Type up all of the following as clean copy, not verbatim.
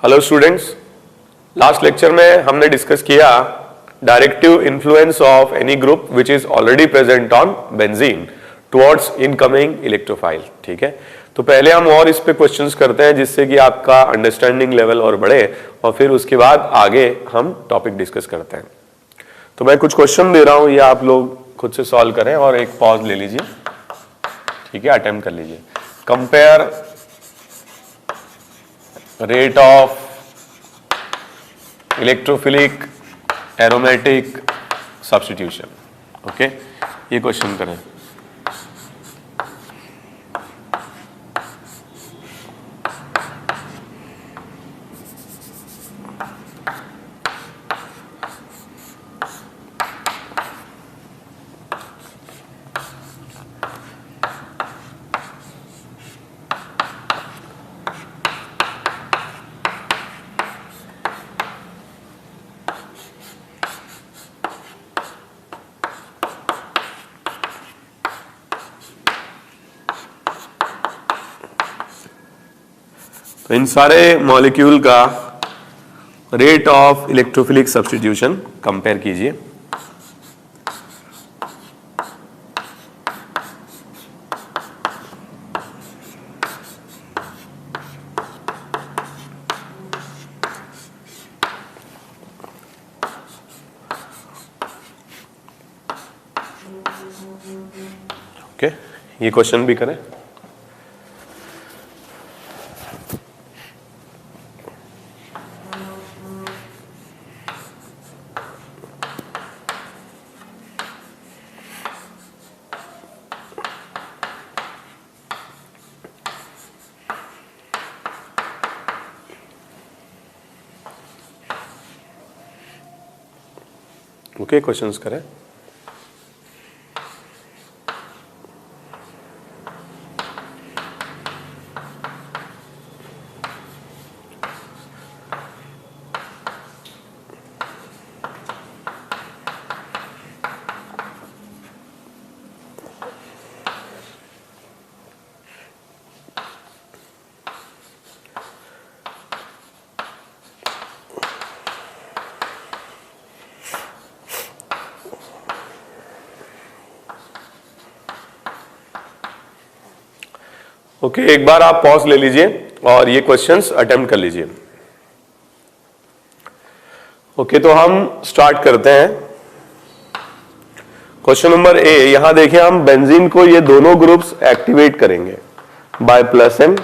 Hello students, last lecture में हमने discuss किया directive influence of any group which is already present on benzene towards incoming electrophile. ठीक है, तो पहले हम और इस पे क्वेश्चंस करते हैं जिससे कि आपका अंडरस्टैंडिंग लेवल और बढ़े और फिर उसके बाद आगे हम टॉपिक डिस्कस करते हैं। तो मैं कुछ क्वेश्चन दे रहा हूं, ये आप लोग खुद से सॉल्व करें और एक पॉज ले लीजिए। ठीक है, अटेम्प्ट कर लीजिए। Compare rate of electrophilic aromatic substitution. Okay, ये क्वेश्चन करें। तो इन सारे मॉलिक्यूल का rate of electrophilic substitution compare कीजिए। ओके, ये क्वेश्चन भी करें। ओके, क्वेश्चंस करें। ओके, एक बार आप पॉज ले लीजिए और ये क्वेश्चंस अटेम्प्ट कर लीजिए। ओके, तो हम स्टार्ट करते हैं। क्वेश्चन नंबर ए, यहां देखिए हम बेंजीन को ये दोनों ग्रुप्स एक्टिवेट करेंगे बाय प्लस एम,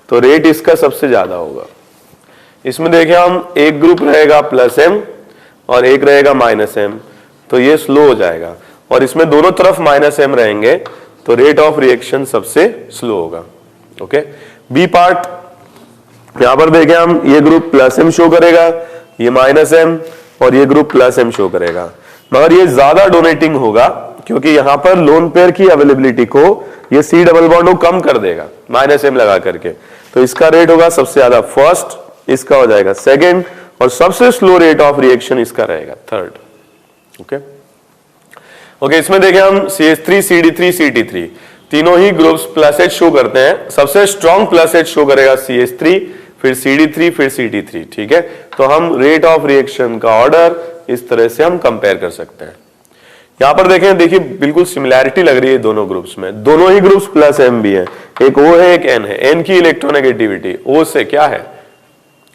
तो रेट इसका सबसे ज्यादा होगा। इसमें देखिए हम एक ग्रुप रहेगा प्लस एम और एक रहेगा माइनस एम, तो ये स्लो हो जाएगा। और इसमें दोनों तरफ माइनस एम रहेंगे तो रेट ऑफ रिएक्शन सबसे स्लो होगा। ओके, बी पार्ट यहां पर देखें हम, ये ग्रुप प्लस एम शो करेगा, ये माइनस एम, और ये ग्रुप प्लस एम शो करेगा, मगर ये ज्यादा डोनेटिंग होगा क्योंकि यहां पर लोन पेयर की अवेलेबिलिटी को ये सी डबल बॉन्ड को कम कर देगा माइनस एम लगा करके। तो इसका रेट होगा सबसे ज्यादा फर्स्ट, इसका हो जाएगा सेकेंड, और सबसे स्लो रेट ऑफ रिएक्शन इसका रहेगा थर्ड। ओके ओके, इसमें देखें हम CH3 CD3 CT3 तीनों ही ग्रुप्स प्लस एच शो करते हैं। सबसे स्ट्रॉन्ग प्लस एच शो करेगा CH3, फिर CD3, फिर CT3। ठीक है, तो हम रेट ऑफ रिएक्शन का ऑर्डर इस तरह से हम कंपेयर कर सकते हैं। यहां पर देखें, देखिए बिल्कुल सिमिलैरिटी लग रही है दोनों ग्रुप्स में। दोनों ही ग्रुप्स प्लस एम भी है, एक O है एक N है। N की इलेक्ट्रोनेगेटिविटी O से क्या है,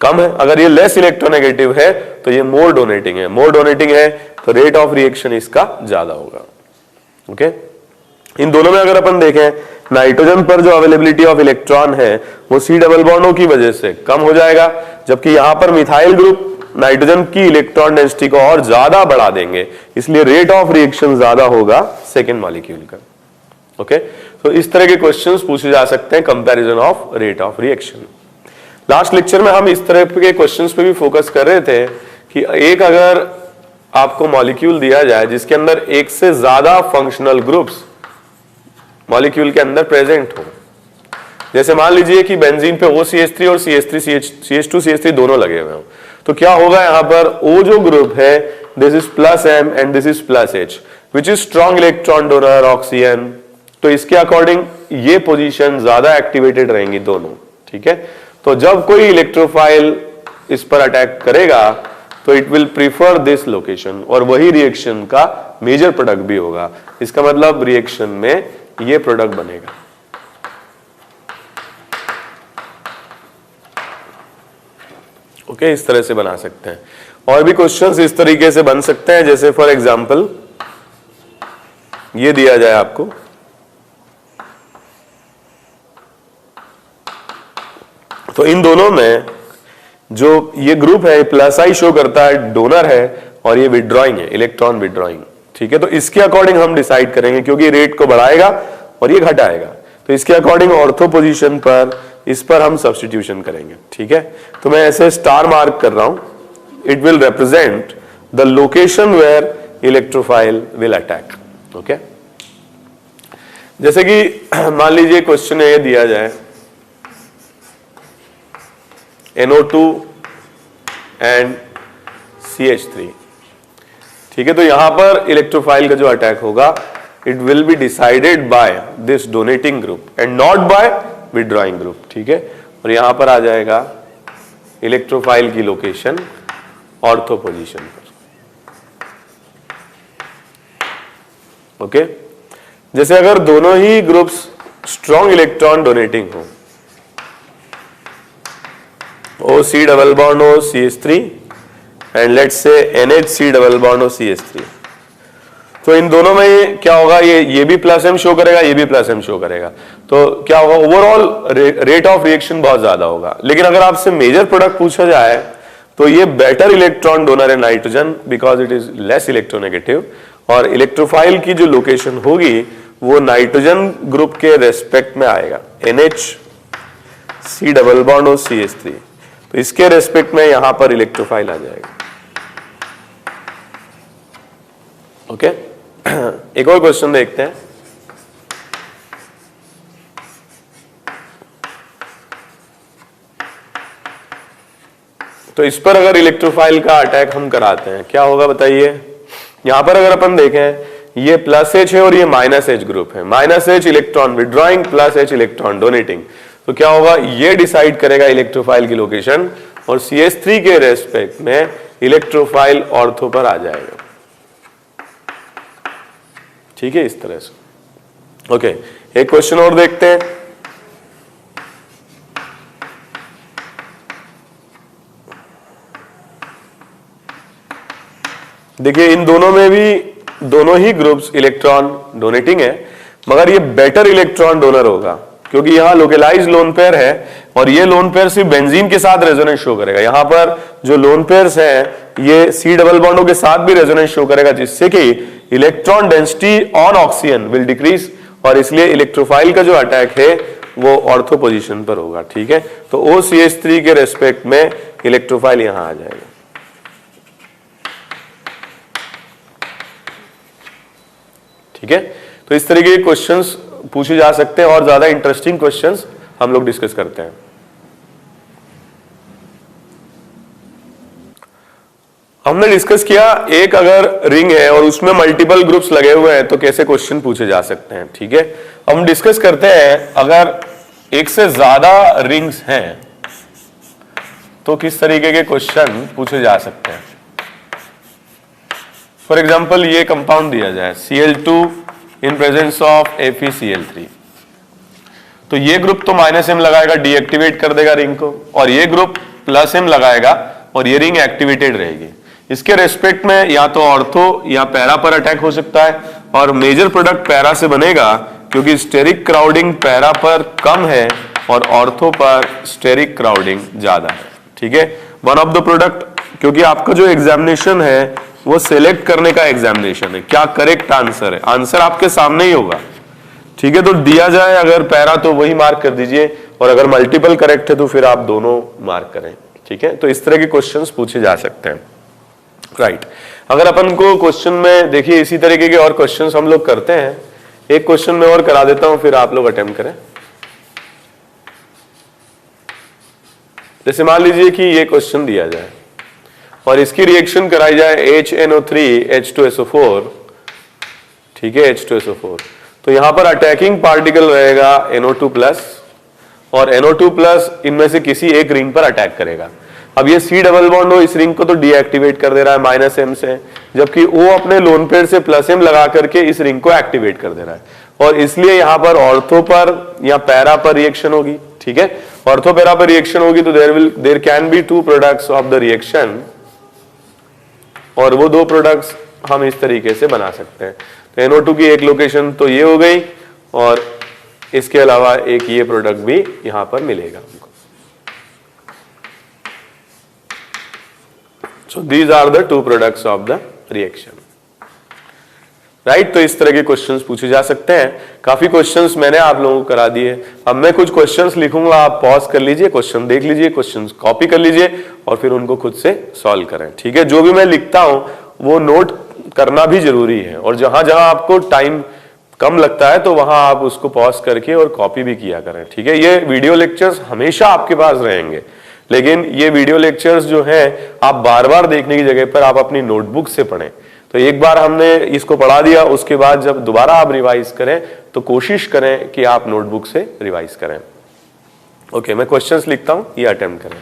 कम है। अगर ये लेस इलेक्ट्रोनेगेटिव है तो ये मोर डोनेटिंग है। मोर डोनेटिंग है तो रेट ऑफ रिएक्शन इसका ज्यादा होगा। ओके, इन दोनों में अगर अपन देखें, नाइट्रोजन पर जो अवेलेबिलिटी ऑफ इलेक्ट्रॉन है वो सी डबल बॉन्डों की वजह से कम हो जाएगा, जबकि यहां पर मिथाइल ग्रुप नाइट्रोजन की इलेक्ट्रॉन डेंसिटी को और ज्यादा बढ़ा देंगे, इसलिए रेट ऑफ रिएक्शन ज्यादा होगा सेकेंड मॉलिक्यूल का। ओके, तो इस तरह के क्वेश्चंस पूछे जा सकते हैं, comparison of rate of reaction. Last lecture में हम इस तरह के क्वेश्चंस पे भी फोकस कर रहे थे कि एक अगर आपको मॉलिक्यूल दिया जाए जिसके अंदर एक से ज्यादा फंक्शनल ग्रुप्स मॉलिक्यूल के अंदर प्रेजेंट हो, जैसे मान लीजिए कि बेंजीन पे OCH3 और CH2 CH3 दोनों लगे हुए हो, तो क्या होगा, यहां पर O जो ग्रुप है this is plus M and this is plus H which is strong electron donor oxygen, तो इसके अकॉर्डिंग ये पोजीशन ज्यादा एक्टिवेटेड रहेंगी दोनों। ठीक है, तो जब कोई इलेक्ट्रोफाइल इस पर अटैक करेगा तो it will prefer this location, और वही रिएक्शन का मेजर प्रोडक्ट भी होगा। इसका मतलब रिएक्शन में ये प्रोडक्ट बनेगा। ओके, इस तरह से बना सकते हैं। और भी क्वेश्चंस इस तरीके से बन सकते हैं, जैसे फॉर एग्जांपल ये दिया जाए आपको, तो इन दोनों में जो ये ग्रुप है प्लस आई शो करता है डोनर है, और ये विड्रॉइंग है, इलेक्ट्रॉन विड्रॉइंग। ठीक है, तो इसके अकॉर्डिंग हम डिसाइड करेंगे, क्योंकि रेट को बढ़ाएगा और ये घटाएगा, तो इसके अकॉर्डिंग ऑर्थो पोजीशन पर इस पर हम सब्स्टिट्यूशन करेंगे। ठीक है, तो मैं ऐसे स्टार मार्क कर रहा हूं, it will represent the location where electrophile will attack. Okay, जैसे कि मान लीजिए क्वेश्चन ये दिया जाए NO2 एंड CH3। ठीक है, तो यहां पर इलेक्ट्रोफाइल का जो अटैक होगा it will be decided by this donating group and not by withdrawing group. ठीक है, और यहां पर आ जाएगा इलेक्ट्रोफाइल की लोकेशन ऑर्थो पोजीशन पर। ओके, जैसे अगर दोनों ही ग्रुप्स स्ट्रॉन्ग इलेक्ट्रॉन डोनेटिंग हो, OC डबल बॉन्ड हो CH3 and let's say NHC double bond हो CH3, तो इन दोनों में क्या होगा, ये भी प्लस एम शो करेगा, ये भी प्लस एम शो करेगा, तो क्या होगा, ओवरऑल रेट ऑफ रिएक्शन बहुत ज्यादा होगा। लेकिन अगर आपसे मेजर प्रोडक्ट पूछा जाए तो ये बेटर इलेक्ट्रॉन डोनर है nitrogen, because it is less electronegative, और इलेक्ट्रोफाइल की जो लोकेशन होगी वो नाइट्रोजन ग्रुप के रेस्पेक्ट में आएगा, NHC डबल बॉन्ड हो CH3, तो इसके रेस्पेक्ट में यहां पर इलेक्ट्रोफाइल आ जाएगा। ओके, एक और क्वेश्चन देखते हैं। तो इस पर अगर इलेक्ट्रोफाइल का अटैक हम कराते हैं क्या होगा बताइए। यहां पर अगर अपन देखें ये प्लस H है और ये माइनस H ग्रुप है, minus H electron withdrawing, plus H electron donating, तो क्या होगा, ये डिसाइड करेगा इलेक्ट्रोफाइल की लोकेशन, और CH3 के रेस्पेक्ट में इलेक्ट्रोफाइल ऑर्थो पर आ जाएगा। ठीक है, इस तरह से। ओके, एक क्वेश्चन और देखते हैं। देखिए इन दोनों में भी दोनों ही ग्रुप्स इलेक्ट्रॉन डोनेटिंग है, मगर ये बेटर इलेक्ट्रॉन डोनर होगा, क्योंकि यहां लोकेलाइज लोन पेयर है और ये लोन पेयर सिर्फ बेंजीन के साथ रेजोनेंस शो करेगा। यहां पर जो लोन पेयर्स हैं ये C डबल बॉन्डों के साथ भी रेजोनेंस शो करेगा, जिससे कि electron density on oxygen will decrease, और इसलिए इलेक्ट्रोफाइल का जो अटैक है वो ऑर्थो पोजीशन पर होगा। ठीक है, तो OCH3 के रेस्पेक्ट में इलेक्ट्रोफाइल यहां आ जाएगा। ठीक है, तो इस तरीके के क्वेश्चंस पूछे जा सकते हैं, और ज्यादा इंटरेस्टिंग क्वेश्चंस हम लोग डिस्कस करते हैं। हमने डिस्कस किया एक अगर रिंग है और उसमें मल्टीपल ग्रुप्स लगे हुए हैं तो कैसे क्वेश्चन पूछे जा सकते हैं। ठीक है, हम डिस्कस करते हैं अगर एक से ज्यादा रिंग्स हैं तो किस तरीके के क्वेश्चन पूछे जा सकते हैं। फॉर एग्जाम्पल ये कंपाउंड दिया जाए Cl2 in presence of FeCl3, तो ये ग्रुप तो -M लगाएगा, डीएक्टिवेट कर देगा रिंग को, और ये ग्रुप +M लगाएगा और ये रिंग एक्टिवेटेड रहेगी। इसके रेस्पेक्ट में या तो ऑर्थो या पैरा पर अटैक हो सकता है, और मेजर प्रोडक्ट पैरा से बनेगा क्योंकि स्टेरिक क्राउडिंग पैरा पर कम है और ऑर्थो पर स्टेरिक क्राउडिंग ज्यादा है। ठीक है, वन ऑफ द प्रोडक्ट, क्योंकि आपका जो एग्जामिनेशन है वो सिलेक्ट करने का एग्जामिनेशन है, क्या करेक्ट आंसर है, आंसर आपके सामने ही होगा। ठीक है, तो दिया जाए अगर पैरा तो वही मार्क कर दीजिए, और अगर मल्टीपल करेक्ट है तो फिर आप दोनों मार्क करें। ठीक है, तो इस तरह के क्वेश्चंस पूछे जा सकते हैं। राइट, अगर अपन को क्वेश्चन में देखिए इसी तरीके के और क्वेश्चंस हम लोग करते हैं। एक क्वेश्चन में और करा देता हूं, फिर आप लोग अटेम्प्ट करें। जैसे मान लीजिए कि ये क्वेश्चन दिया जाए और इसकी रिएक्शन कराई जाए HNO3 H2SO4। ठीक है, H2SO4, तो यहां पर अटैकिंग पार्टिकल रहेगा NO2+, और NO2+ इनमें से किसी एक रिंग पर अटैक करेगा। अब ये C डबल बॉन्ड O इस रिंग को तो डीएक्टिवेट कर दे रहा है -M से, जबकि O अपने लोन पेयर से +M लगा करके इस रिंग को एक्टिवेट कर दे रहा है, और इसलिए यहां पर ऑर्थो पर या पैरा पर रिएक्शन होगी। ठीक है, ऑर्थो पैरा पर रिएक्शन होगी तो there can be 2 products of the reaction, और वो 2 प्रोडक्ट्स हम इस तरीके से बना सकते हैं। तो NO2 की एक लोकेशन तो ये हो गई, और इसके अलावा एक ये प्रोडक्ट भी यहां पर मिलेगा हमको। So these are the 2 products of the reaction, right. तो इस तरह के क्वेश्चंस पूछे जा सकते हैं। काफी क्वेश्चंस मैंने आप लोगों को करा दिए। अब मैं कुछ क्वेश्चंस लिखूंगा, आप पॉज कर लीजिए, क्वेश्चन देख लीजिए, क्वेश्चंस कॉपी कर लीजिए और फिर उनको खुद से सॉल्व करें। ठीक है, जो भी मैं लिखता हूं वो नोट करना भी जरूरी है, और जहां जहां आपको टाइम कम लगता है तो वहां आप उसको पॉज करके और कॉपी भी किया करें। ठीक है, ये वीडियो लेक्चर्स हमेशा आपके पास रहेंगे, लेकिन ये वीडियो लेक्चर्स जो है आप बार बार देखने की जगह पर आप अपनी नोटबुक से पढ़ें। तो एक बार हमने इसको पढ़ा दिया, उसके बाद जब दोबारा आप रिवाइज करें तो कोशिश करें कि आप नोटबुक से रिवाइज करें। ओके, मैं क्वेश्चंस लिखता हूं, ये अटेम्प्ट करें।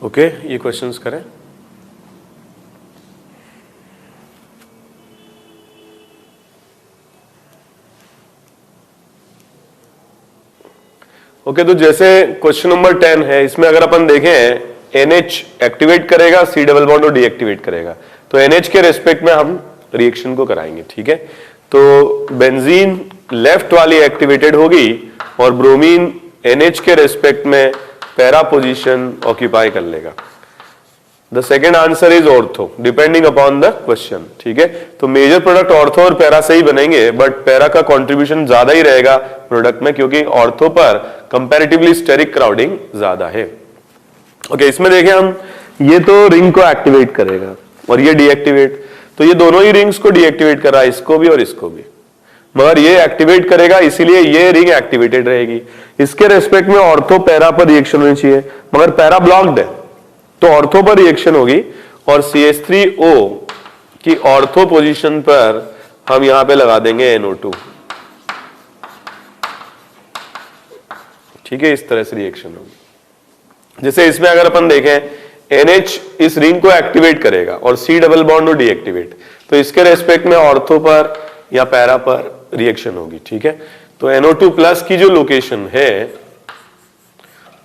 ओके, ये क्वेश्चंस करें। ओके, तो जैसे क्वेश्चन नंबर 10 है, इसमें अगर अपन देखें NH एक्टिवेट करेगा, C डबल बॉन्ड और डीएक्टिवेट करेगा, तो NH के रेस्पेक्ट में हम रिएक्शन को कराएंगे। ठीक है, तो बेंजीन लेफ्ट वाली एक्टिवेटेड होगी और ब्रोमीन NH के रेस्पेक्ट में पैरा पोजीशन ऑक्यूपाई कर लेगा। The second answer is ortho, depending upon the question. ठीक है, तो मेजर प्रोडक्ट ऑर्थो और पैरा से ही बनेंगे, बट पैरा का कंट्रीब्यूशन ज्यादा ही रहेगा प्रोडक्ट में, क्योंकि ऑर्थो पर कंपैरेटिवली स्टेरिक क्राउडिंग ज्यादा है। ओके, इसमें देखें हम, ये तो रिंग को एक्टिवेट करेगा और ये डीएक्टिवेट, तो ये दोनों ही रिंग्स को डीएक्टिवेट कर रहा है, इसको भी और इसको भी, मगर ये एक्टिवेट करेगा इसीलिए ये रिंग एक्टिवेटेड रहेगी। इसके रेस्पेक्ट में ऑर्थो पैरा पर रिएक्शन होनी चाहिए, मगर पैरा ब्लॉक्ड है तो ऑर्थो पर रिएक्शन होगी, और CH3O की ऑर्थो पोजीशन पर हम यहां पे लगा देंगे NO2। ठीक है, इस तरह से रिएक्शन होगी। जैसे इसमें अगर अपन देखें NH इस रिंग को एक्टिवेट करेगा और C डबल बॉन्ड और डीएक्टिवेट, तो इसके रेस्पेक्ट में ऑर्थो पर या पैरा पर रिएक्शन होगी। ठीक है, तो NO2 प्लस की जो लोकेशन है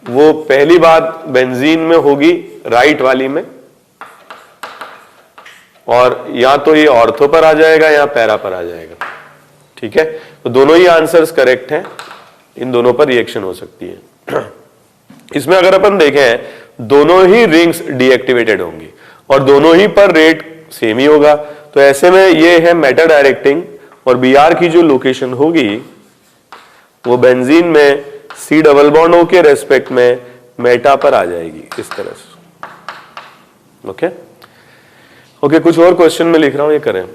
वो पहली बात बेंजीन में होगी, राइट वाली में, और या तो ये ऑर्थो पर आ जाएगा या पैरा पर आ जाएगा। ठीक है, तो दोनों ही आंसर्स करेक्ट हैं, इन दोनों पर रिएक्शन हो सकती है। इसमें अगर अपन देखें दोनों ही रिंग्स डीएक्टिवेटेड होंगी और दोनों ही पर रेट सेम ही होगा, तो ऐसे में ये है मेटा डायरेक्टिंग, और Br की जो लोकेशन होगी वो बेंजीन में C डबल बॉन्ड O के रेस्पेक्ट में मेटा पर आ जाएगी, इस तरह से। ओके ओके, कुछ और क्वेश्चन में लिख रहा हूं, ये करें।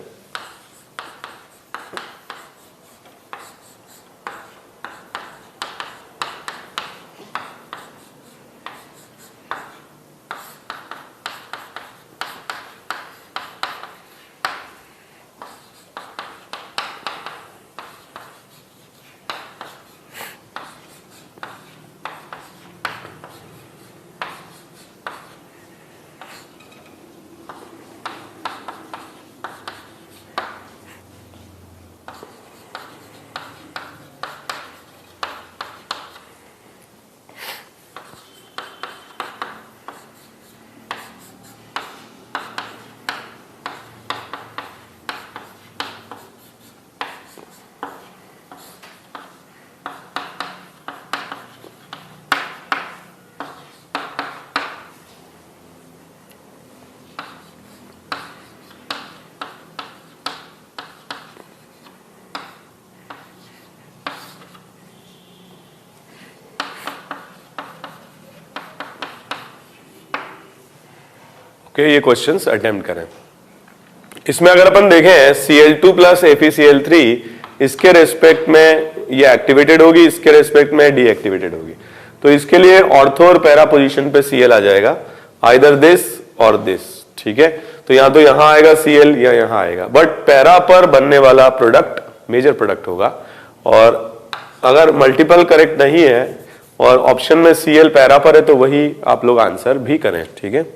ओके, ये क्वेश्चंस अटेम्प्ट करें। इसमें अगर अपन देखें Cl2 प्लस FeCl3, इसके रेस्पेक्ट में ये एक्टिवेटेड होगी, इसके रेस्पेक्ट में डीएक्टिवेटेड होगी। तो इसके लिए ऑर्थो और पैरा पोजीशन पे Cl आ जाएगा, आइदर दिस और दिस, ठीक है। तो यहां आएगा Cl या यहां आएगा, बट पैरा पर बनने वाला प्रोडक्ट मेजर प्रोडक्ट होगा। और अगर मल्टीपल करेक्ट नहीं है और ऑप्शन में Cl पैरा पर है तो वही आप लोग आंसर भी करें, ठीक है।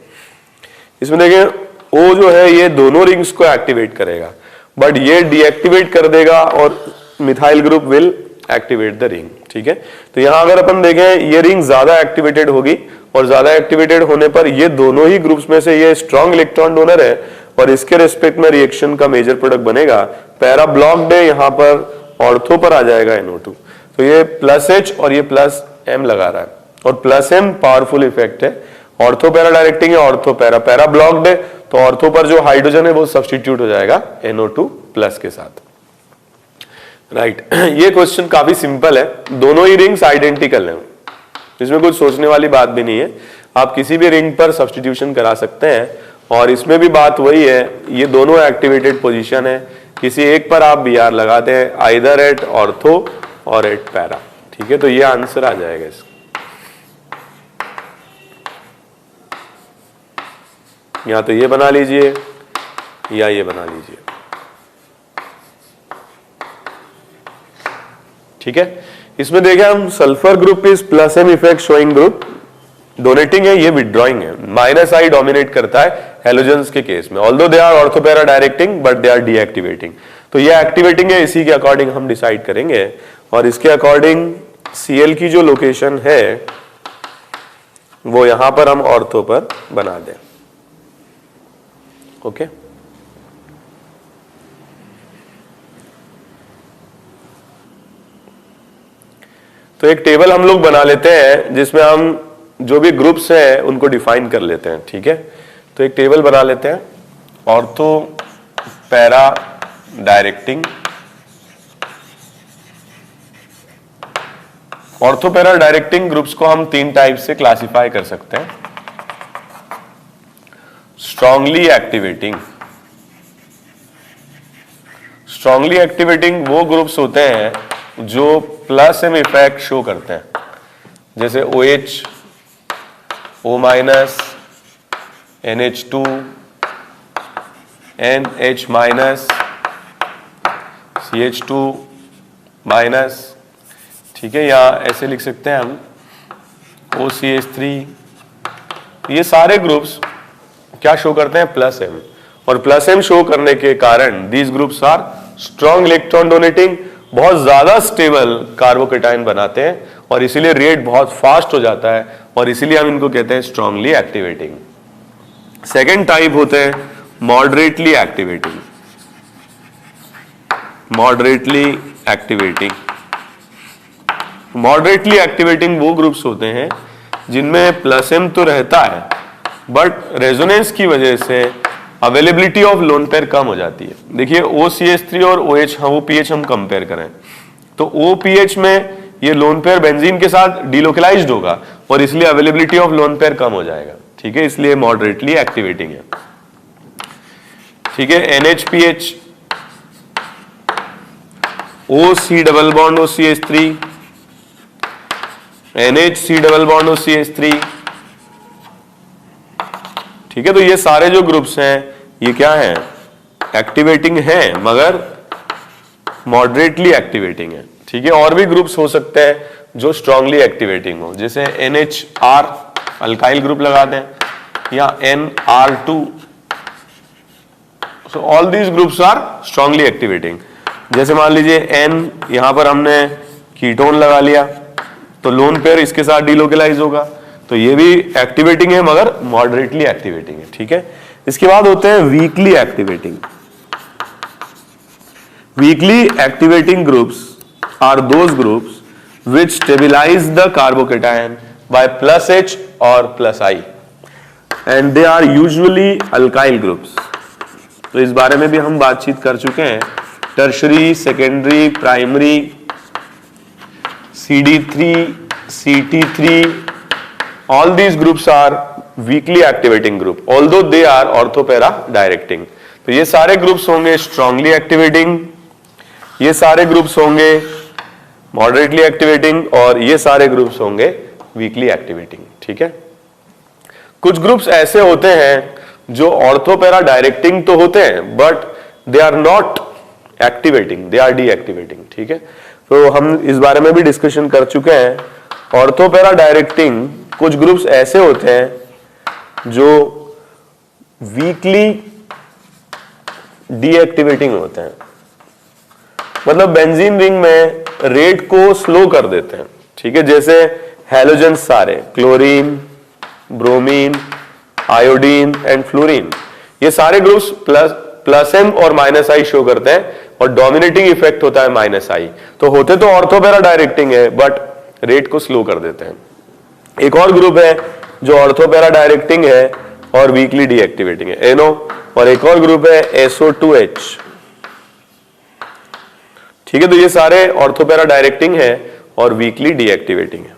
इसमें देखें O जो है ये दोनों रिंग्स को एक्टिवेट करेगा, बट ये डीएक्टिवेट कर देगा और methyl group will activate the ring, ठीक है। तो यहां अगर अपन देखें ये रिंग ज्यादा एक्टिवेटेड होगी और ज्यादा एक्टिवेटेड होने पर ये दोनों ही ग्रुप्स में से ये स्ट्रॉन्ग इलेक्ट्रॉन डोनर है और इसके रेस्पेक्ट में रिएक्शन का मेजर प्रोडक्ट बनेगा। पैरा ब्लॉक्ड है, यहां पर ऑर्थो पर आ जाएगा NO2। तो ये प्लस H और ये प्लस M लगा रहा है और प्लस M पावरफुल इफेक्ट है। ऑर्थो पैरा डायरेक्टिंग है, ऑर्थो पैरा, पैरा ब्लॉक्ड है तो ऑर्थो पर जो हाइड्रोजन है वो सब्स्टिट्यूट हो जाएगा NO2 प्लस के साथ, राइट। ये क्वेश्चन काफी सिंपल है, दोनों ही रिंग्स आइडेंटिकल हैं, इसमें कुछ सोचने वाली बात भी नहीं है। आप किसी भी रिंग पर सब्स्टिट्यूशन करा सकते हैं और इसमें भी बात वही है, ये दोनों एक्टिवेटेड पोजीशन है, किसी एक पर आप Br लगाते हैं, आइदर एट ऑर्थो और एट पैरा, ठीक है। तो ये आंसर आ जाएगा इसका। या तो ये बना लीजिए या ये बना लीजिए, ठीक है। इसमें देखें हम sulphur group is plus M effect showing group, donating है, ये विड्रॉइंग है। माइनस I डोमिनेट करता है हेलोजेंस के केस में, although they are ortho para directing but they are deactivating. तो ये एक्टिवेटिंग है, इसी के अकॉर्डिंग हम डिसाइड करेंगे और इसके अकॉर्डिंग Cl की जो लोकेशन है वो यहां पर हम ऑर्थो पर बना दें, ओके। तो एक टेबल हम लोग बना लेते हैं जिसमें हम जो भी ग्रुप्स हैं उनको डिफाइन कर लेते हैं, ठीक है। तो एक टेबल बना लेते हैं, ortho para directing. Ortho para directing groups को हम 3 टाइप से क्लासिफाई कर सकते हैं। स्ट्रांगली एक्टिवेटिंग, स्ट्रांगली एक्टिवेटिंग वो ग्रुप्स होते हैं जो प्लस M इफेक्ट शो करते हैं, जैसे OH, O-, NH2, NH-, CH2-, ठीक है। या ऐसे लिख सकते हैं हम OCH3। ये सारे ग्रुप्स क्या शो करते हैं? Plus M। और प्लस M शो करने के कारण these groups are strong electron donating, बहुत ज्यादा स्टेबल कार्बोकेटाइन बनाते हैं और इसीलिए रेट बहुत फास्ट हो जाता है और इसीलिए हम इनको कहते हैं स्ट्रांगली एक्टिवेटिंग। सेकेंड टाइप होते हैं moderately activating. Moderately activating, moderately activating वो ग्रुप्स होते हैं जिनमें प्लस M तो रहता है बट रेजोनेंस की वजह से अवेलेबिलिटी ऑफ लोन पेयर कम हो जाती है। देखिए OCH3 और OH, वो pH हम कंपेयर करें तो OPH में ये लोन पेयर बेंजीन के साथ डिलोकलाइज्ड होगा और इसलिए अवेलेबिलिटी ऑफ लोन पेयर कम हो जाएगा, ठीक है। इसलिए मॉडरेटली एक्टिवेटिंग है, ठीक है। NHPH, OC double bond OCH3, NHC double bond OCH3, ठीक है। तो ये सारे जो ग्रुप्स हैं ये क्या हैं? एक्टिवेटिंग हैं मगर मॉडरेटली एक्टिवेटिंग है, ठीक है। और भी ग्रुप्स हो सकते हैं जो स्ट्रांगली एक्टिवेटिंग हो, जैसे NHR अल्काइल ग्रुप लगा दें या NR2। So all these groups are strongly activating. जैसे मान लीजिए N, यहां पर हमने कीटोन लगा लिया तो लोन पेयर इसके साथ डिलोकलाइज होगा, तो ये भी एक्टिवेटिंग है मगर मॉडरेटली एक्टिवेटिंग है, ठीक है। इसके बाद होते हैं weakly activating. Weakly activating groups are those groups which stabilize the carbocation by plus H और plus I and they are usually alkyl groups. तो इस बारे में भी हम बातचीत कर चुके हैं, tertiary, secondary, primary, CD3, CT3, all these groups are weakly activating group, although they are ortho para directing. तो ये सारे ग्रुप्स होंगे स्ट्रांगली एक्टिवेटिंग, ये सारे ग्रुप्स होंगे मॉडरेटली एक्टिवेटिंग, और ये सारे ग्रुप्स होंगे वीकली एक्टिवेटिंग। ठीक है, कुछ ग्रुप्स ऐसे होते हैं जो ऑर्थोपैरा डायरेक्टिंग तो होते हैं but they are not activating, they are deactivating. ठीक है, तो हम इस बारे में भी डिस्कशन कर चुके हैं। ऑर्थोपैरा डायरेक्टिंग कुछ ग्रुप्स ऐसे होते हैं जो वीकली डीएक्टिवेटिंग होते हैं, मतलब बेंजीन रिंग में रेट को स्लो कर देते हैं। ठीक है, जैसे हैलोजन सारे, chlorine, bromine, iodine and fluorine, ये सारे ग्रुप्स प्लस एम और माइनस आई शो करते हैं और डोमिनेटिंग इफेक्ट होता है माइनस आई। तो होते तो ऑर्थोपैरा डायरेक्टिंग है बट रेट को स्लो कर देते हैं। एक और ग्रुप है जो ऑर्थोपैरा डायरेक्टिंग है और वीकली डीएक्टिवेटिंग है, एनो, और एक और ग्रुप है SO2H। ठीक है, तो ये सारे ऑर्थोपैरा डायरेक्टिंग है और वीकली डीएक्टिवेटिंग है।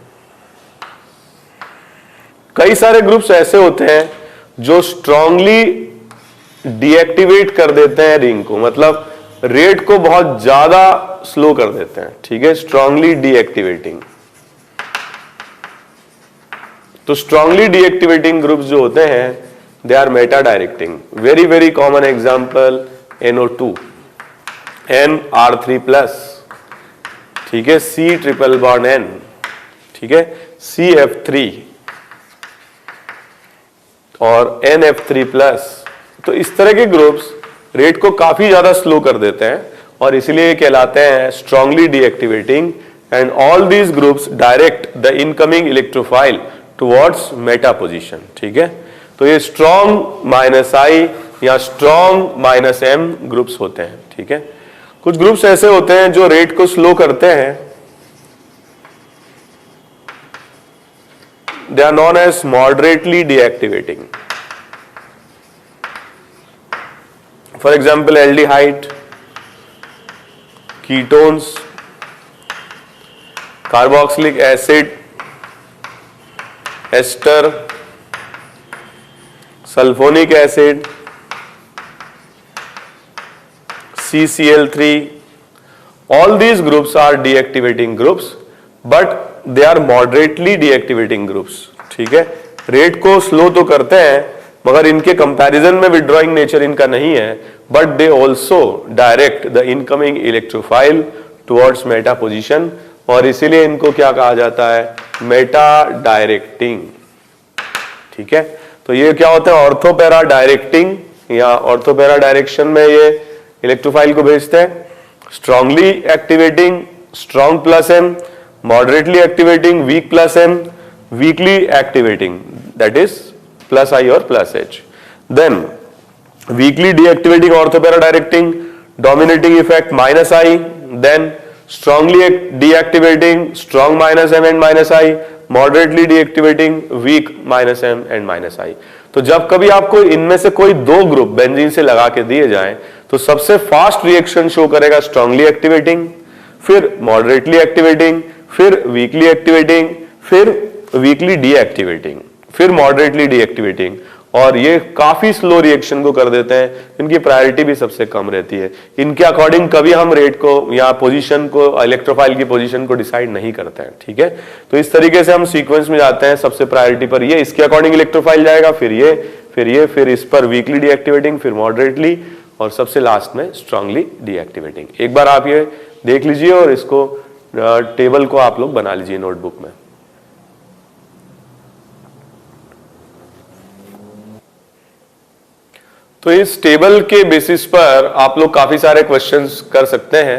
कई सारे ग्रुप्स ऐसे होते हैं जो स्ट्रांगली डीएक्टिवेट कर देते हैं रिंग को, मतलब रेट को बहुत ज्यादा स्लो कर देते हैं। ठीक है, स्ट्रांगली डीएक्टिवेटिंग। तो स्ट्रांगली डीएक्टिवेटिंग ग्रुप्स जो होते हैं they are meta directing. Very very common example NO2, NR3+, ठीक है, C ट्रिपल बॉन्ड N, ठीक है, CF3 और NF3+। तो इस तरह के ग्रुप्स रेट को काफी ज्यादा स्लो कर देते हैं और इसलिए ये कहलाते हैं strongly deactivating. And all these groups direct the incoming electrophile towards Meta position. ठीक है, तो ये स्ट्रॉन्ग -I या स्ट्रॉन्ग -M ग्रुप्स होते हैं। ठीक है, कुछ ग्रुप्स ऐसे होते हैं जो रेट को स्लो करते हैं, they are known as moderately deactivating. For example aldehyde, ketones, carboxylic acid, ester, sulphonic acid, CCl3, all these groups are deactivating groups but they are moderately deactivating groups। ठीक है, rate को slow तो करते हैं मगर इनके कंपैरिजन में withdrawing nature इनका नहीं है, but they also direct the incoming electrophile towards Meta position, और इसीलिए इनको क्या कहा जाता है, मेटा डायरेक्टिंग। ठीक है, तो ये क्या होता है, ऑर्थोपैरा डायरेक्टिंग या ऑर्थोपैरा डायरेक्शन में ये इलेक्ट्रोफाइल को भेजते हैं। Strongly activating strong +M, moderately activating weak +M, weakly activating that is +I और +H। Then weakly deactivating ortho para directing, dominating effect -I, then strongly deactivating strong -M and -I, moderately deactivating weak -M and -I। तो जब कभी आपको इनमें से कोई दो group benzene से लगा के दिए जाएं तो सबसे फास्ट रिएक्शन शो करेगा स्ट्रांगली एक्टिवेटिंग, फिर मॉडरेटली एक्टिवेटिंग, फिर वीकली एक्टिवेटिंग, फिर वीकली डीएक्टिवेटिंग, फिर मॉडरेटली डीएक्टिवेटिंग, और ये काफी स्लो रिएक्शन को कर देते हैं। इनकी प्रायोरिटी भी सबसे कम रहती है। इनके अकॉर्डिंग कभी हम रेट को या पोजीशन को, इलेक्ट्रोफाइल की पोजीशन को डिसाइड नहीं करते हैं। ठीक है, तो इस तरीके से हम सीक्वेंस में जाते हैं। सबसे प्रायोरिटी पर ये, इसके अकॉर्डिंग इलेक्ट्रोफाइल जाएगा, फिर ये, फिर ये, फिर इस पर वीकली डीएक्टिवेटिंग, फिर मॉडरेटली, और सबसे लास्ट में स्ट्रांगली डीएक्टिवेटिंग। एक बार आप ये देख लीजिए और इसको टेबल को आप लोग बना लीजिए नोटबुक में। तो इस टेबल के बेसिस पर आप लोग काफी सारे क्वेश्चंस कर सकते हैं।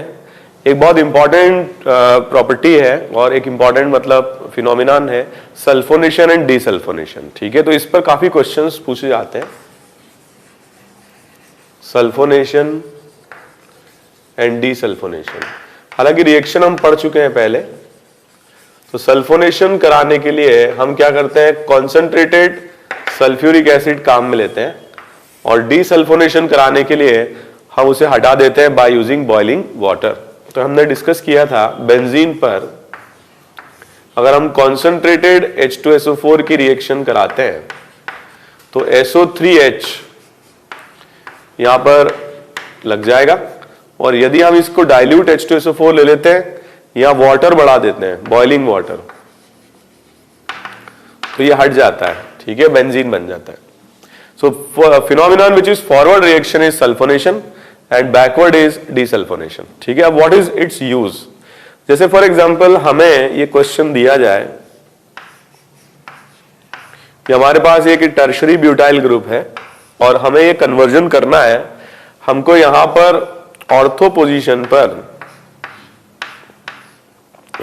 एक बहुत इंपॉर्टेंट प्रॉपर्टी है और एक इंपॉर्टेंट मतलब फिनोमिनन है सल्फोनेशन एंड डीसल्फोनेशन। ठीक है, तो इस पर काफी क्वेश्चंस पूछे जाते हैं, सल्फोनेशन एंड डीसल्फोनेशन। हालांकि रिएक्शन हम पढ़ चुके हैं पहले। तो सल्फोनेशन कराने के लिए हम क्या करते हैं, कॉन्सेंट्रेटेड सल्फ्यूरिक एसिड काम में लेते हैं, और डीसल्फोनेशन कराने के लिए हम उसे हटा देते हैं बाय यूजिंग बॉइलिंग वाटर। तो हमने डिस्कस किया था बेंजीन पर अगर हम कॉन्सेंट्रेटेड H2SO4 की रिएक्शन कराते हैं तो SO3H यहां पर लग जाएगा, और यदि हम इसको डाइल्यूट H2SO4 ले लेते हैं या वाटर बढ़ा देते हैं, बॉइलिंग वाटर, तो ये हट जाता है, ठीक है, बेंजीन बन जाता है। So phenomenon which is forward reaction is sulphonation and backward is desulphonation, ठीक है। अब व्हाट इज इट्स यूज? जैसे फॉर एग्जांपल हमें ये क्वेश्चन दिया जाए कि हमारे पास एक टर्शरी ब्यूटाइल ग्रुप है और हमें ये कन्वर्जन करना है, हमको यहां पर ऑर्थो पोजीशन पर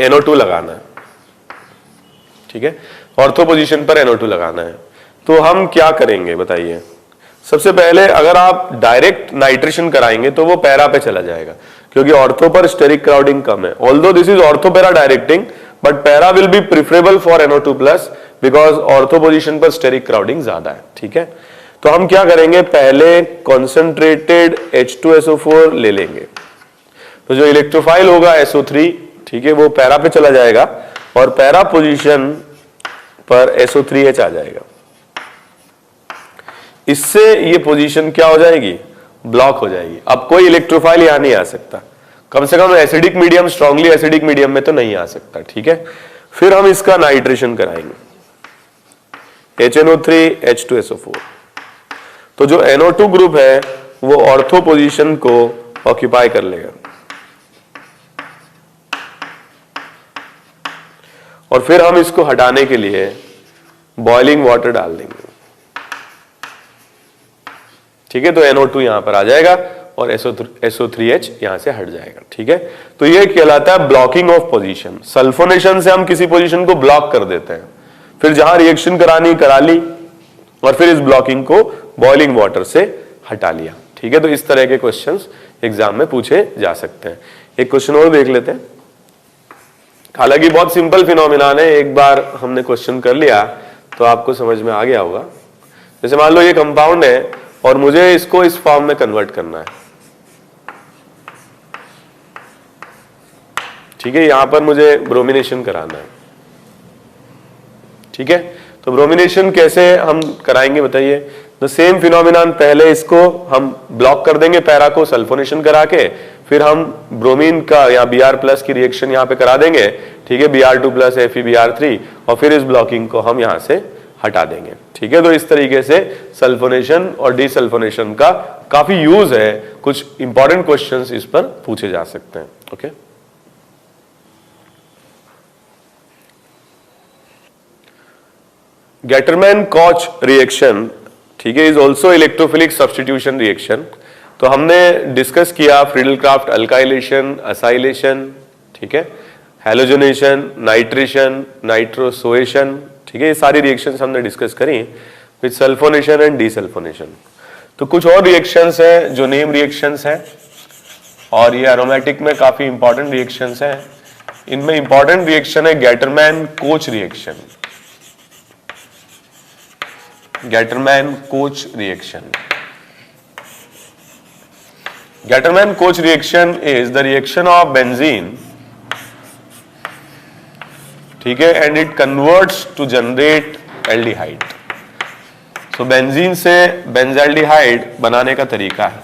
NO2 लगाना है, ठीक है, ऑर्थो पोजीशन पर NO2 लगाना है। तो हम क्या करेंगे बताइए? सबसे पहले अगर आप डायरेक्ट नाइट्रेशन कराएंगे तो वो पैरा पे चला जाएगा, क्योंकि ऑर्थो पर स्टेरिक क्राउडिंग कम है। Although this is ortho para directing, but para will be preferable for NO2 plus because ortho position पर स्टेरिक क्राउडिंग ज्यादा है, ठीक है। तो हम क्या करेंगे, पहले कॉन्सेंट्रेटेड H2SO4 ले लेंगे, तो जो इलेक्ट्रोफाइल होगा SO3, ठीक है, वो पैरा पे चला जाएगा और पैरा पोजीशन पर SO3H आ जाएगा। इससे ये पोजीशन क्या हो जाएगी, ब्लॉक हो जाएगी। अब कोई इलेक्ट्रोफाइल यहां नहीं आ सकता, कम से कम acidic medium, strongly acidic medium में तो नहीं आ सकता, ठीक है। फिर हम इसका नाइट्रेशन कराएंगे, HNO3 H2SO4। तो जो NO2 ग्रुप है वो ऑर्थो पोजीशन को ऑक्यूपाई कर लेगा और फिर हम इसको हटाने के लिए बॉइलिंग वाटर डाल देंगे, ठीक है। तो NO2 यहां पर आ जाएगा और SO3H यहां से हट जाएगा, ठीक है। तो ये कहलाता है ब्लॉकिंग ऑफ पोजीशन। सल्फोनेशन से हम किसी पोजीशन को ब्लॉक कर देते हैं, फिर जहां रिएक्शन करानी करा ली और फिर इस ब्लॉकिंग को बॉइलिंग वाटर से हटा लिया, ठीक है। तो इस तरह के क्वेश्चंस एग्जाम में पूछे जा सकते हैं। एक क्वेश्चन और देख लेते हैं, हालांकि बहुत सिंपल फिनोमिनन है, एक बार हमने क्वेश्चन कर लिया तो आपको समझ में आ गया होगा। जैसे मान लो ये कंपाउंड है और मुझे इसको इस फॉर्म में कन्वर्ट करना है, ठीक है, यहां पर मुझे ब्रोमिनेशन कराना है, ठीक है। तो ब्रोमिनेशन कैसे हम कराएंगे बताइए? द सेम फिनोमिनन, पहले इसको हम ब्लॉक कर देंगे पैरा को सल्फोनेशन करा के, फिर हम ब्रोमीन का या Br प्लस की रिएक्शन यहां पे करा देंगे, ठीक है, Br2 प्लस FeBr3, और फिर इस ब्लॉकिंग को हम यहां से हटा देंगे, ठीक है। तो इस तरीके से सल्फोनेशन और डीसल्फोनेशन का काफी यूज है, कुछ इंपॉर्टेंट क्वेश्चंस इस पर पूछे जा सकते हैं, ओके। गेटरमैन-कॉच रिएक्शन, ठीक है, is also electrophilic substitution reaction. तो हमने डिस्कस किया फ्रीडल-क्राफ्ट अल्काइलेशन, असाइलेशन, ठीक है, हैलोजनेशन, नाइट्रेशन, नाइट्रोसोएशन, ठीक है, ये सारी रिएक्शंस हमने डिस्कस करी विद सल्फोनेशन एंड डीसल्फोनेशन। तो कुछ और रिएक्शंस हैं जो नेम रिएक्शंस हैं, और ये एरोमेटिक में काफी इंपॉर्टेंट रिएक्शंस हैं। इनमें इंपॉर्टेंट रिएक्शन है Gattermann Koch reaction, Gattermann Koch reaction. Gattermann Koch reaction is the reaction of benzene, ठीक है, and it converts to generate aldehyde. So benzene से बेंजाल्डिहाइड बनाने का तरीका है।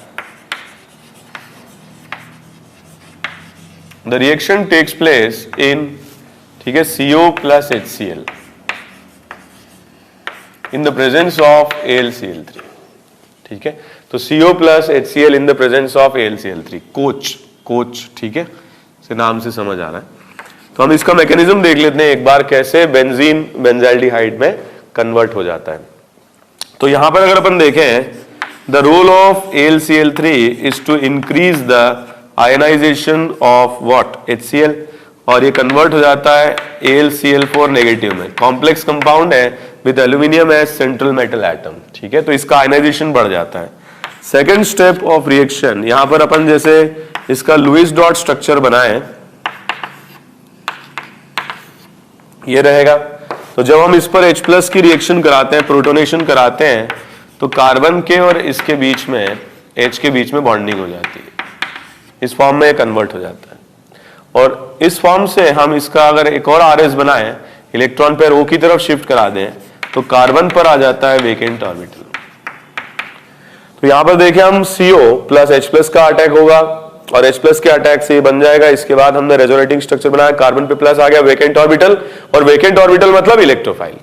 The reaction takes place in, ठीक है, CO plus HCl in the presence of AlCl3, ठीक है। तो CO plus HCl in the presence of AlCl3, coach, ठीक है, से नाम से समझ आ रहा है। तो हम इसका मैकेनिज्म देख लेते हैं एक बार, कैसे बेंजीन बेंजाल्डिहाइड में कन्वर्ट हो जाता है। तो यहां पर अगर अपन देखें, the role of AlCl3 is to increase the ionization of what, HCl, और ये कन्वर्ट हो जाता है AlCl4 नेगेटिव में। कॉम्प्लेक्स कंपाउंड है with aluminium as central metal atom, ठीक है, तो इसका आयनाइजेशन बढ़ जाता है। सेकेंड स्टेप ऑफ रिएक्शन, यहां पर अपन जैसे इसका लुईस डॉट स्ट्रक्चर बनाए, ये रहेगा। तो जब हम इस पर H प्लस की रिएक्शन कराते हैं, प्रोटोनेशन कराते हैं, तो कार्बन के और इसके बीच में, H के बीच में बॉन्डिंग हो जाती है, इस फॉर्म में कन्वर्ट हो जाता है। और इस फॉर्म से हम इसका अगर एक और RS बनाएं, इलेक्ट्रॉन पेयर O की तरफ शिफ्ट करा दें, तो कार्बन पर आ जाता है वेकेंट ऑर्बिटल। तो यहां पर देखें हम CO प्लस H प्लस का अटैक होगा और H प्लस के अटैक से ये बन जाएगा। इसके बाद हमने रेजोनेटिंग स्ट्रक्चर बनाया, कार्बन पे प्लस आ गया, वेकेंट ऑर्बिटल, और वेकेंट ऑर्बिटल मतलब इलेक्ट्रोफाइल,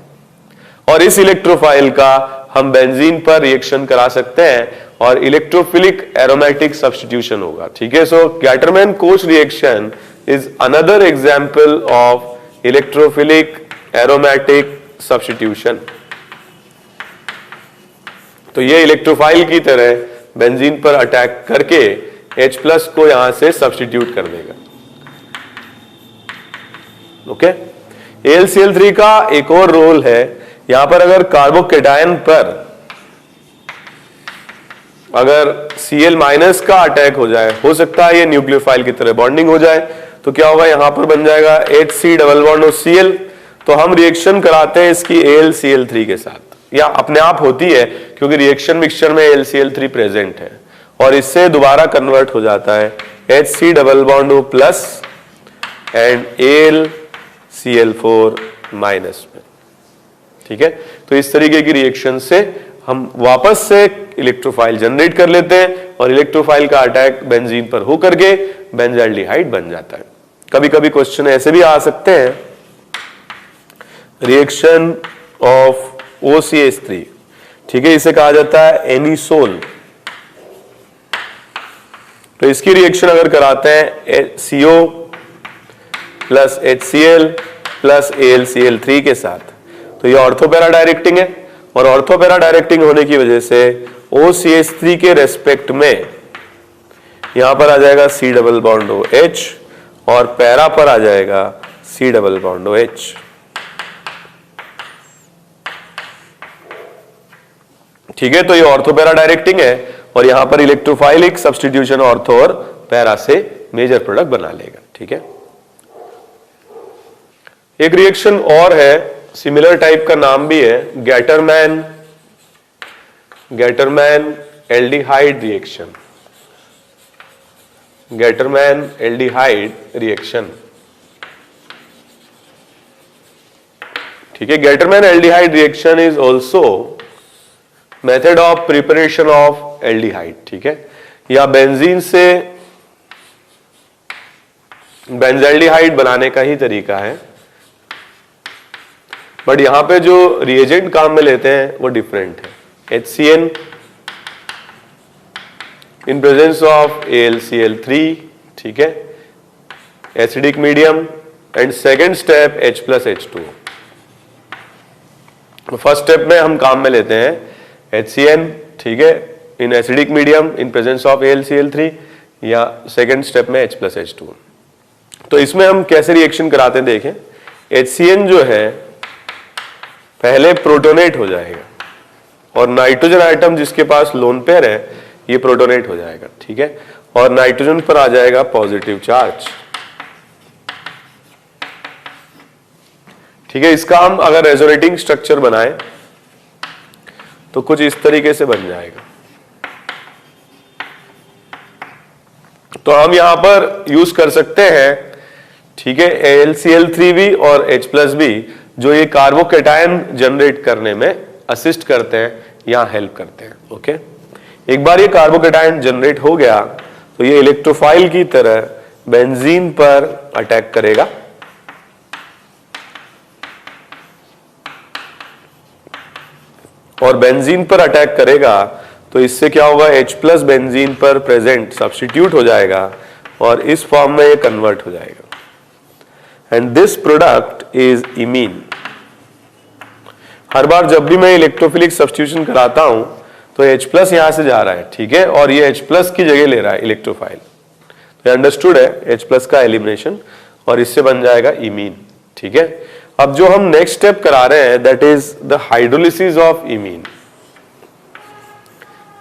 और इस इलेक्ट्रोफाइल का हम बेंजीन पर रिएक्शन करा सकते हैं और इलेक्ट्रोफिलिक एरोमेटिक सब्स्टिट्यूशन होगा। ठीक है, so Gattermann Koch reaction is another example of electrophilic aromatic substitution. तो ये इलेक्ट्रोफाइल की तरह बेंजीन पर अटैक करके H प्लस को यहां से सब्स्टिट्यूट कर देगा। ओके, AlCl3 का एक और रोल है, यहां पर अगर कार्बोकेटायन पर अगर Cl माइनस का अटैक हो जाए, हो सकता है ये न्यूक्लियोफाइल की तरह बॉन्डिंग हो जाए, तो क्या होगा, यहां पर बन जाएगा HC डबल बॉन्ड Cl। तो हम रिएक्शन कराते हैं इसकी AlCl3 के साथ, या अपने आप होती है क्योंकि रिएक्शन मिक्सचर में AlCl3 प्रेजेंट है, और इससे दोबारा कन्वर्ट हो जाता है HC double bond O plus and AlCl4 minus में। ठीक है, तो इस तरीके की रिएक्शन से हम वापस से इलेक्ट्रोफाइल जनरेट कर लेते हैं और इलेक्ट्रोफाइल का अटैक बेंजीन पर हो करके बेंजाल्डिहाइड बन जाता है। कभी कभी क्वेश्चन ऐसे भी आ सकते हैं, रिएक्शन ऑफ OCH3, ठीक है, इसे कहा जाता है एनिसोल। तो इसकी रिएक्शन अगर कराते हैं CO plus HCl plus AlCl3 के साथ, तो ये ऑर्थोपैरा डायरेक्टिंग है, और ऑर्थोपैरा डायरेक्टिंग होने की वजह से OCH3 के रेस्पेक्ट में यहां पर आ जाएगा C डबल बॉन्ड OH और पैरा पर आ जाएगा C डबल बॉन्ड OH। ठीक है, तो ये ऑर्थोपैरा डायरेक्टिंग है और यहां पर इलेक्ट्रोफाइलिक सब्स्टिट्यूशन ऑर्थो और पैरा से मेजर प्रोडक्ट बना लेगा। ठीक है, एक रिएक्शन और है, सिमिलर टाइप का नाम भी है, Gattermann aldehyde reaction. Gattermann aldehyde reaction, ठीक है, Gattermann aldehyde reaction is also method of preparation of aldehyde. ठीक है, या बेंजीन से बेंजाल्डिहाइड बनाने का ही तरीका है, बट यहां पे जो रिएजेंट काम में लेते हैं वो डिफरेंट है। HCN in presence of AlCl3, ठीक है, acidic medium, and second step H plus H2। First step में हम काम में लेते हैं HCN, ठीक है, in acidic medium in presence of AlCl3, या सेकेंड स्टेप में H प्लस H2। तो इसमें हम कैसे रिएक्शन कराते हैं देखें। HCN जो है पहले प्रोटोनेट हो जाएगा और नाइट्रोजन आइटम जिसके पास लोन पेयर है ये प्रोटोनेट हो जाएगा। ठीक है, और नाइट्रोजन पर आ जाएगा पॉजिटिव चार्ज। ठीक है, इसका हम अगर रेजोनेटिंग स्ट्रक्चर बनाएं तो कुछ इस तरीके से बन जाएगा। तो हम यहां पर यूज कर सकते हैं, ठीक है, AlCl3 भी और H प्लस भी, जो ये कार्बोकेटायन जनरेट करने में असिस्ट करते हैं या हेल्प करते हैं। ओके, एक बार ये कार्बोकेटायन जनरेट हो गया तो ये इलेक्ट्रोफाइल की तरह बेंजीन पर अटैक करेगा, और बेंजीन पर अटैक करेगा तो इससे क्या होगा, H प्लस बेंजीन पर प्रेजेंट सब्स्टिट्यूट हो जाएगा और इस फॉर्म में ये कन्वर्ट हो जाएगा, and this product is imine. हर बार जब भी मैं इलेक्ट्रोफिलिक सब्स्टिट्यूशन कराता हूं तो H प्लस यहां से जा रहा है, ठीक है, और ये H प्लस की जगह ले रहा है इलेक्ट्रोफाइल। तो अंडरस्टूड है H प्लस का एलिमिनेशन, और इससे बन जाएगा इमीन। ठीक है, अब जो हम नेक्स्ट स्टेप करा रहे हैं that is the hydrolysis of imine.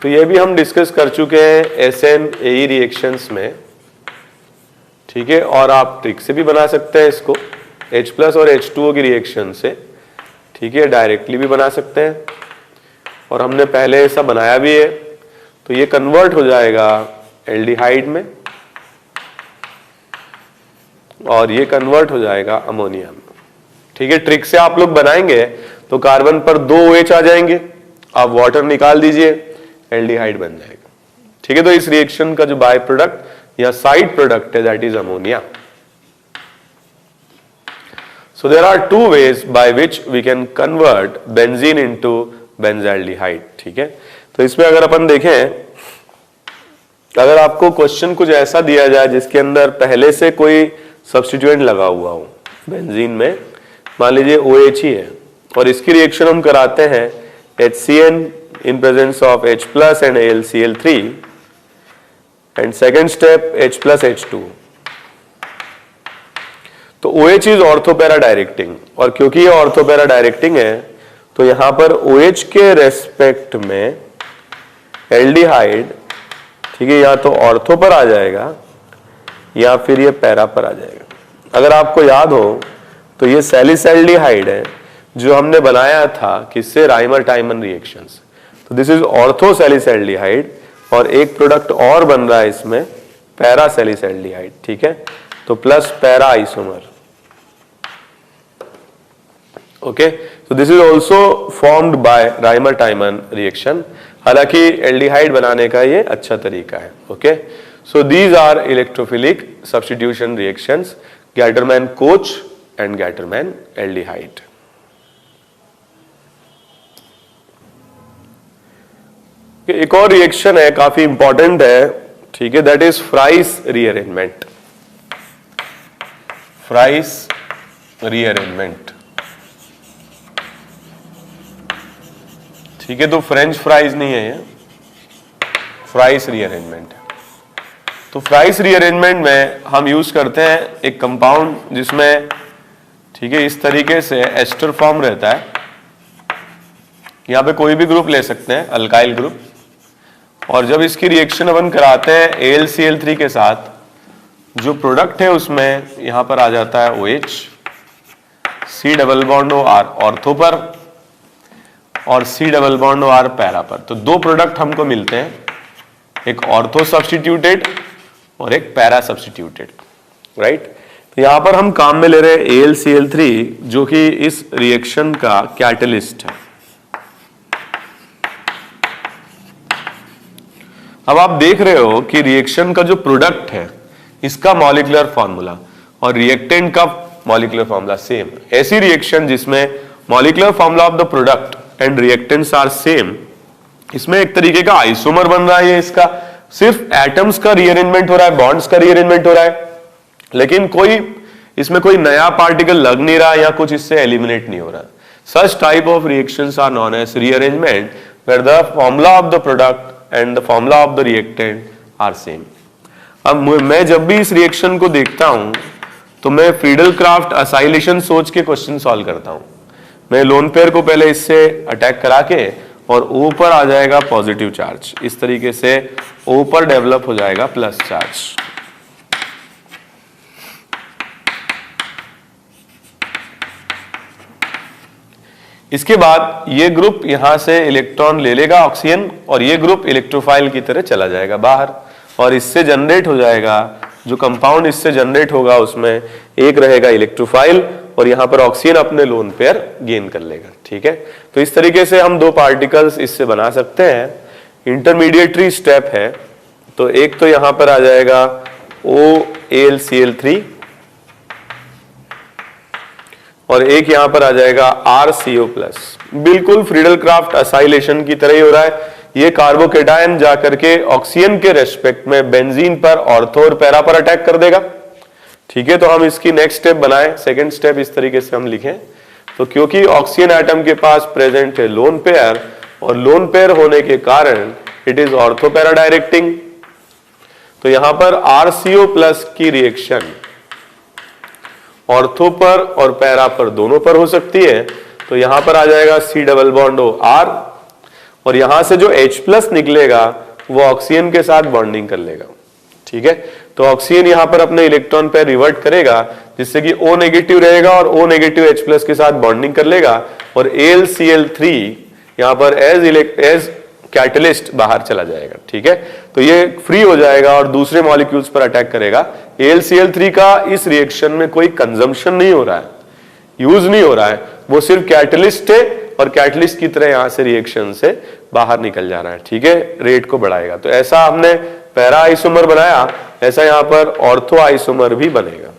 तो ये भी हम डिस्कस कर चुके हैं SN-AE रिएक्शंस में। ठीक है, और आप ट्रिक से भी बना सकते हैं इसको, H प्लस और H2O की रिएक्शन से। ठीक है, डायरेक्टली भी बना सकते हैं, और हमने पहले ऐसा बनाया भी है। तो ये कन्वर्ट हो जाएगा एल्डिहाइड में और ये कन्वर्ट हो जाएगा अमोनिया में। ठीक है, ट्रिक से आप लोग बनाएंगे तो कार्बन पर 2 OH आ जाएंगे, आप वाटर निकाल दीजिए, एल्डिहाइड बन जाएगा। ठीक है, तो इस रिएक्शन का जो बाय प्रोडक्ट या साइड प्रोडक्ट है that is ammonia. So there are two ways by which we can convert benzene into benzaldehyde। ठीक है, तो इसमें अगर अपन देखें, अगर आपको क्वेश्चन कुछ ऐसा दिया जाए जिसके अंदर पहले से कोई सब्स्टिट्यूएंट लगा हुआ हो बेंजीन में, मान लीजिए OH ही है और इसकी रिएक्शन हम कराते हैं HCN in presence of H plus and AlCl3 and second step H plus H2, तो OH इज ऑर्थोपैरा डायरेक्टिंग, और क्योंकि ये ऑर्थोपैरा डायरेक्टिंग है तो यहां पर OH के रेस्पेक्ट में एल्डिहाइड, ठीक है, या तो ऑर्थो पर आ जाएगा या फिर ये पैरा पर आ जाएगा। अगर आपको याद हो तो ये सैलिसैल्डिहाइड है जो हमने बनाया था किससे, राइमर टाइमन रिएक्शंस। तो दिस इज ऑर्थो सैलिसैल्डिहाइड और एक प्रोडक्ट और बन रहा है इसमें पैरा सैलिसैल्डिहाइड। ठीक है, तो plus para isomer. Okay, so this is also formed by Reimer-Tiemann reaction। हालांकि एल्डिहाइड बनाने का ये अच्छा तरीका है। Okay, so these are electrophilic substitution reactions, Gattermann-Koch and Gattermann-aldehyde। एक और रिएक्शन है, काफी इंपॉर्टेंट है, ठीक है, that is Fries rearrangement. Fries rearrangement, ठीक है, तो फ्रेंच फ्राइज नहीं है ये, फ्राइस रीअरेंजमेंट है। तो फ्राइस रीअरेंजमेंट में हम यूज करते हैं एक कंपाउंड जिसमें, ठीक है, इस तरीके से एस्टर फॉर्म रहता है। यहां पे कोई भी ग्रुप ले सकते हैं, अल्काइल ग्रुप, और जब इसकी रिएक्शन अपन कराते हैं AlCl3 के साथ, जो प्रोडक्ट है उसमें यहां पर आ जाता है OH, C double bond OR ortho पर और C double bond OR para पर। तो दो प्रोडक्ट हमको मिलते हैं, एक ऑर्थो सब्स्टिट्यूटेड और एक पैरा सब्स्टिट्यूटेड, राइट। तो यहां पर हम काम में ले रहे हैं AlCl3 जो कि इस रिएक्शन का कैटलिस्ट है। अब आप देख रहे हो कि रिएक्शन का जो प्रोडक्ट है इसका मॉलिक्यूलर फॉर्मूला और रिएक्टेंट का मॉलिक्यूलर फॉर्मूला सेम। ऐसी रिएक्शन जिसमें molecular formula of the product and reactants are same, इसमें एक तरीके का आइसोमर बन रहा है। इसका सिर्फ एटम्स का रीअरेंजमेंट हो रहा है, बॉन्ड्स का रीअरेंजमेंट हो रहा है, लेकिन कोई इसमें कोई नया पार्टिकल लग नहीं रहा या कुछ इससे एलिमिनेट नहीं हो रहा। Such type of reactions are known as rearrangement where the formula of the product and the formula of the reactant are same. अब मैं जब भी इस रिएक्शन को देखता हूं तो मैं फ्रीडल क्राफ्ट असाइलेशन सोच के क्वेश्चन सॉल्व करता हूं। मैं लोन पेयर को पहले इससे अटैक करा के और ऊपर आ जाएगा पॉजिटिव चार्ज, इस तरीके से ऊपर डेवलप हो जाएगा प्लस चार्ज। इसके बाद ये ग्रुप यहां से इलेक्ट्रॉन ले लेगा ऑक्सीजन और ये ग्रुप इलेक्ट्रोफाइल की तरह चला जाएगा बाहर, और इससे जनरेट हो जाएगा जो कंपाउंड इससे जनरेट होगा उसमें एक रहेगा इलेक्ट्रोफाइल और यहां पर ऑक्सीजन अपने लोन पेयर गेन कर लेगा। ठीक है, तो इस तरीके से हम दो पार्टिकल्स इससे बना सकते हैं। इंटरमीडिएटरी स्टेप है, तो एक तो यहां पर आ जाएगा OAlCl3 और एक यहां पर आ जाएगा RCO+। बिल्कुल फ्रीडल क्राफ्ट असाइलेशन की तरह ही हो रहा है। ये कार्बोकेटायन जाकर के ऑक्सीजन के रेस्पेक्ट में बेंजीन पर ऑर्थो और पैरा पर अटैक कर देगा। ठीक है, तो हम इसकी नेक्स्ट स्टेप बनाएं। सेकंड स्टेप इस तरीके से हम लिखें, तो क्योंकि ऑक्सीजन एटम के पास प्रेजेंट है लोन पेयर और लोन पेयर होने के कारण it is ortho para directing, तो यहां पर RCO+ की रिएक्शन ऑर्थो पर और पैरा पर दोनों पर हो सकती है। तो यहां पर आ जाएगा C डबल बॉन्ड OR और यहां से जो H+ निकलेगा वो ऑक्सीजन के साथ बॉन्डिंग कर लेगा। ठीक है, तो ऑक्सीजन यहां पर अपने इलेक्ट्रॉन पे रिवर्ट करेगा जिससे कि O नेगेटिव रहेगा और O नेगेटिव H+ के साथ बॉन्डिंग कर लेगा और AlCl3 यहां पर एज कैटलिस्ट बाहर चला जाएगा। ठीक है, तो ये फ्री हो जाएगा और दूसरे मॉलिक्यूल्स पर अटैक करेगा। AlCl3 का इस रिएक्शन में कोई कंजम्पशन नहीं हो रहा है, यूज नहीं हो रहा है, वो सिर्फ कैटलिस्ट है और कैटलिस्ट की तरह यहां से रिएक्शन से बाहर निकल जा रहा है, ठीक है, रेट को बढ़ाएगा। तो ऐसा हमने पैरा आइसोमर बनाया, ऐसा यहां पर ऑर्थो आइसोमर भी बनेगा,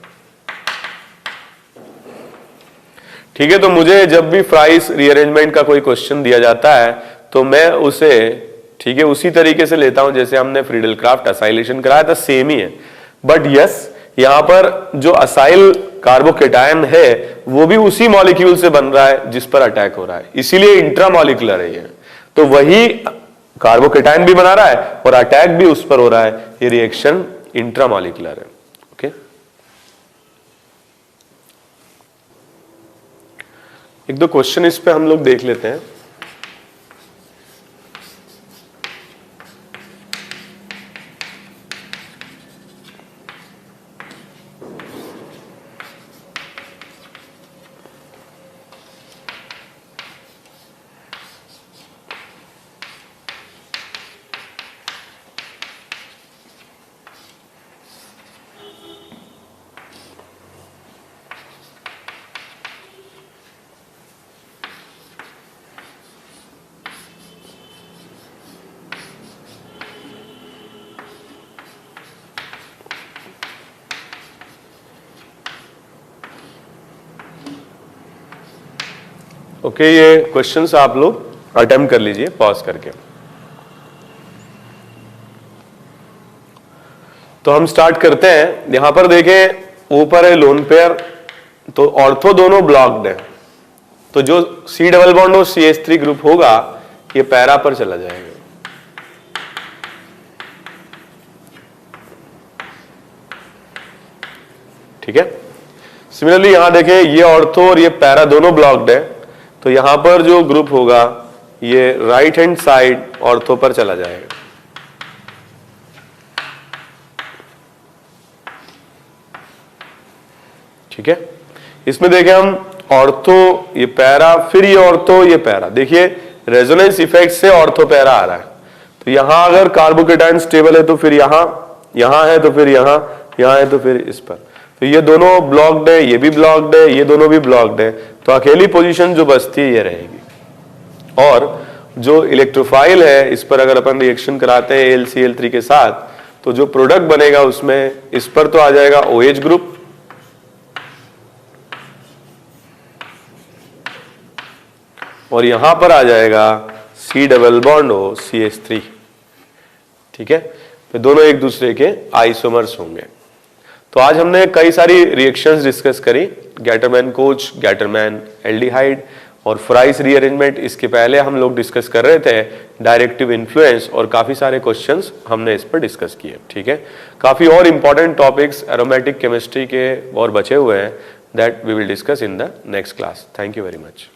ठीक है। तो मुझे जब भी फ्राइस रीअरेंजमेंट का कोई क्वेश्चन दिया जाता है तो मैं उसे, ठीक है, उसी तरीके से लेता हूं जैसे हमने फ्रीडल क्राफ्ट असाइलेशन कराया था, सेम ही है। बट यस, यहां पर जो असाइल कार्बोकेटायन है वो भी उसी मॉलिक्यूल से बन रहा है जिस पर अटैक हो रहा है, इसीलिए इंट्रामॉलिक्यूलर है ये। तो वही कार्बोकेटायन भी बना रहा है और अटैक भी उस पर हो रहा है, ये रिएक्शन इंट्रामॉलिक्यूलर है। ओके, एक दो क्वेश्चन इस पे हम लोग देख लेते हैं। ओके, ये क्वेश्चंस आप लोग अटेम्प्ट कर लीजिए पॉज करके। तो हम स्टार्ट करते हैं। यहां पर देखें, ऊपर है लोन पेयर, तो ऑर्थो दोनों ब्लॉक्ड है, तो जो C डबल बॉन्ड और CH3 ग्रुप होगा ये पैरा पर चला जाएगा, ठीक है। सिमिलरली यहां देखें, ये ऑर्थो और ये पैरा दोनों ब्लॉक्ड है, तो यहां पर जो ग्रुप होगा ये राइट हैंड साइड ऑर्थो पर चला जाएगा, ठीक है। इसमें देखें हम ऑर्थो, ये पैरा, फिर ये ऑर्थो, ये पैरा। देखिए रेजोनेंस इफेक्ट से ऑर्थो पैरा आ रहा है, तो यहां अगर कार्बोकेटायन स्टेबल है तो फिर यहां है तो फिर यहां है तो फिर इस पर। तो ये दोनों ब्लॉक्ड है, ये भी ब्लॉक्ड है, ये दोनों भी ब्लॉक्ड है, तो अकेली पोजीशन जो बचती है ये रहेगी। और जो इलेक्ट्रोफाइल है, इस पर अगर अपन रिएक्शन कराते हैं AlCl3 के साथ, तो जो प्रोडक्ट बनेगा उसमें इस पर तो आ जाएगा OH ग्रुप, और यहां पर आ जाएगा C double bond O CH3, ठीक है। तो दोनों एक दूसरे के आइसोमर्स होंगे। तो आज हमने कई सारी रिएक्शंस डिस्कस करी, गैटरमैन कोच, गैटरमैन एल्डिहाइड और फ्राइस रीअरेंजमेंट। इसके पहले हम लोग डिस्कस कर रहे थे डायरेक्टिव इन्फ्लुएंस, और काफी सारे क्वेश्चंस हमने इस पर डिस्कस किए, ठीक है। काफी और इंपॉर्टेंट टॉपिक्स एरोमेटिक केमिस्ट्री के और बचे हुए हैं, that we will discuss in the next class. Thank you very much.